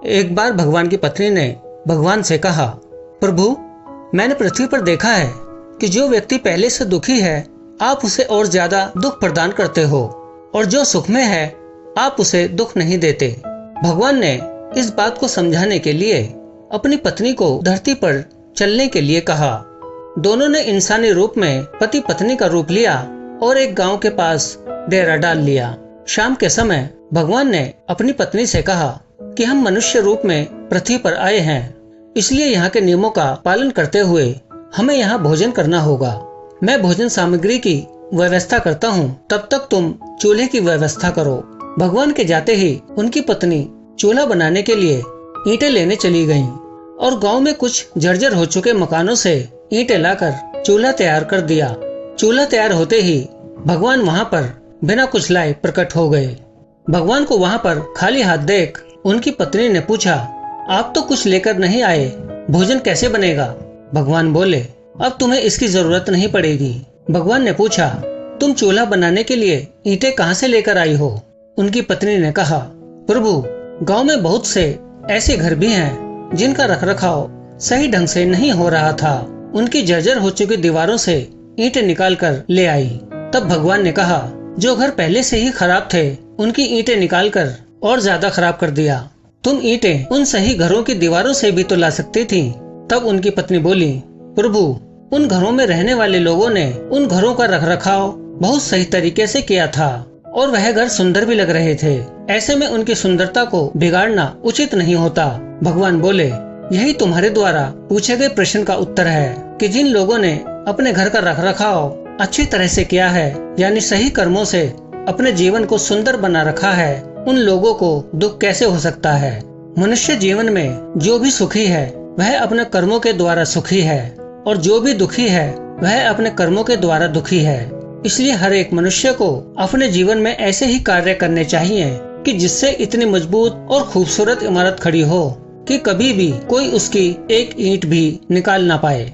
एक बार भगवान की पत्नी ने भगवान से कहा, प्रभु, मैंने पृथ्वी पर देखा है कि जो व्यक्ति पहले से दुखी है आप उसे और ज्यादा दुख प्रदान करते हो, और जो सुख में है आप उसे दुख नहीं देते। भगवान ने इस बात को समझाने के लिए अपनी पत्नी को धरती पर चलने के लिए कहा। दोनों ने इंसानी रूप में पति पत्नी का रूप लिया और एक गांव के पास डेरा डाल लिया। शाम के समय भगवान ने अपनी पत्नी से कहा कि हम मनुष्य रूप में पृथ्वी पर आए हैं, इसलिए यहाँ के नियमों का पालन करते हुए हमें यहाँ भोजन करना होगा। मैं भोजन सामग्री की व्यवस्था करता हूँ, तब तक तुम चूल्हे की व्यवस्था करो। भगवान के जाते ही उनकी पत्नी चूल्हा बनाने के लिए ईंटें लेने चली गईं और गांव में कुछ जर्जर हो चुके मकानों से ईंटें लाकर चूल्हा तैयार कर दिया। चूल्हा तैयार होते ही भगवान वहाँ पर बिना कुछ लाए प्रकट हो गए। भगवान को वहाँ पर खाली हाथ देख उनकी पत्नी ने पूछा, आप तो कुछ लेकर नहीं आए, भोजन कैसे बनेगा? भगवान बोले, अब तुम्हें इसकी जरूरत नहीं पड़ेगी। भगवान ने पूछा, तुम चूल्हा बनाने के लिए ईंटें कहाँ से लेकर आई हो? उनकी पत्नी ने कहा, प्रभु, गांव में बहुत से ऐसे घर भी हैं जिनका रखरखाव सही ढंग से नहीं हो रहा था। उनकी जर्जर हो चुकी दीवारों से ईंटें निकाल कर ले आई। तब भगवान ने कहा, जो घर पहले से ही खराब थे उनकी ईंटें निकाल कर और ज्यादा खराब कर दिया। तुम ईंटें उन सही घरों की दीवारों से भी तो ला सकती थी। तब उनकी पत्नी बोली, प्रभु, उन घरों में रहने वाले लोगों ने उन घरों का रखरखाव बहुत सही तरीके से किया था और वह घर सुंदर भी लग रहे थे। ऐसे में उनकी सुंदरता को बिगाड़ना उचित नहीं होता। भगवान बोले, यही तुम्हारे द्वारा पूछे गए प्रश्न का उत्तर है कि जिन लोगों ने अपने घर का रखरखाव अच्छी तरह से किया है, यानी सही कर्मों से अपने जीवन को सुंदर बना रखा है, उन लोगों को दुख कैसे हो सकता है? मनुष्य जीवन में जो भी सुखी है वह अपने कर्मों के द्वारा सुखी है, और जो भी दुखी है वह अपने कर्मों के द्वारा दुखी है। इसलिए हर एक मनुष्य को अपने जीवन में ऐसे ही कार्य करने चाहिए कि जिससे इतनी मजबूत और खूबसूरत इमारत खड़ी हो कि कभी भी कोई उसकी एक ईंट भी निकाल ना पाए।